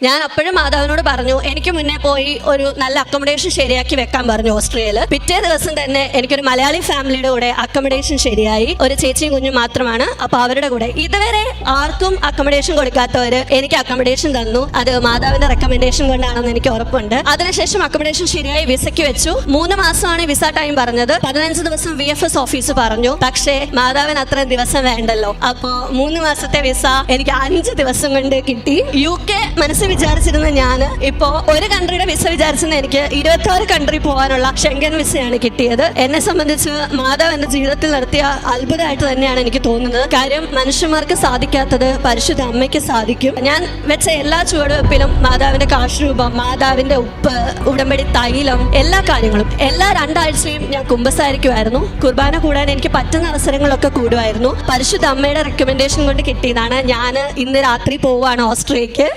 ഞാൻ അപ്പോഴും മാതാവിനോട് പറഞ്ഞു, എനിക്ക് മുന്നേ പോയി ഒരു നല്ല അക്കോമഡേഷൻ ശരിയാക്കി വെക്കാൻ പറഞ്ഞു ഓസ്ട്രിയയിൽ. പിറ്റേ ദിവസം തന്നെ എനിക്കൊരു മലയാളി ഫാമിലിയുടെ കൂടെ അക്കോമഡേഷൻ ശരിയായി. ഒരു ചേച്ചിയും കുഞ്ഞും മാത്രമാണ്. അപ്പൊ അവരുടെ കൂടെ ഇതുവരെ ആർക്കും അക്കോമഡേഷൻ കൊടുക്കാത്തവര് എനിക്ക് അക്കോമഡേഷൻ തന്നു. അത് മാതാവിന്റെ റെക്കമെൻഡേഷൻ കൊണ്ടാണെന്ന് എനിക്ക് ഉറപ്പുണ്ട്. അതിനുശേഷം അക്കോമഡേഷൻ ശരിയായി വിസയ്ക്ക് വെച്ചു. 3 മാസമാണ് വിസ ടൈം പറഞ്ഞത്. 15 ദിവസം VFS ഓഫീസ് പറഞ്ഞു. പക്ഷേ മാതാവിന് അത്രയും ദിവസം വേണ്ടല്ലോ. അപ്പോ 3 മാസത്തെ വിസ എനിക്ക് 5 ദിവസം കൊണ്ട് കിട്ടി. UK മനസ്സിൽ വിചാരിച്ചിരുന്ന ഞാൻ ഇപ്പോ ഒരു കൺട്രിയുടെ വിസ വിചാരിച്ചിരുന്ന എനിക്ക് 26 കൺട്രി പോകാനുള്ള ഷെങ്കൻ വിസയാണ് കിട്ടിയത്. എന്നെ സംബന്ധിച്ച് മാതാവ് എന്റെ ജീവിതത്തിൽ നടത്തിയ അത്ഭുതമായിട്ട് തന്നെയാണ് എനിക്ക് തോന്നുന്നത്. കാര്യം മനുഷ്യന്മാർക്ക് സാധിക്കാത്തത് പരിശുദ്ധ അമ്മയ്ക്ക് സാധിക്കും. ഞാൻ വെച്ച എല്ലാ ചുവടുവെപ്പിലും മാതാവിന്റെ കാശുരൂപം, മാതാവിന്റെ ഉപ്പ്, ഉടമ്പടി തൈലം, എല്ലാ കാര്യങ്ങളും എല്ലാ 2 ആഴ്ചയും ഞാൻ കുമ്പസാരിക്കുമായിരുന്നു. കുർബാന കൂടാൻ എനിക്ക് പറ്റുന്ന അവസരങ്ങളൊക്കെ കൂടുമായിരുന്നു. പരിശുദ്ധ അമ്മയുടെ റെക്കമെൻഡേഷൻ കൊണ്ട് കിട്ടിയതാണ്. ഞാൻ ഇന്ന് രാത്രി പോവാണ് ഓസ്ട്രിയക്ക്.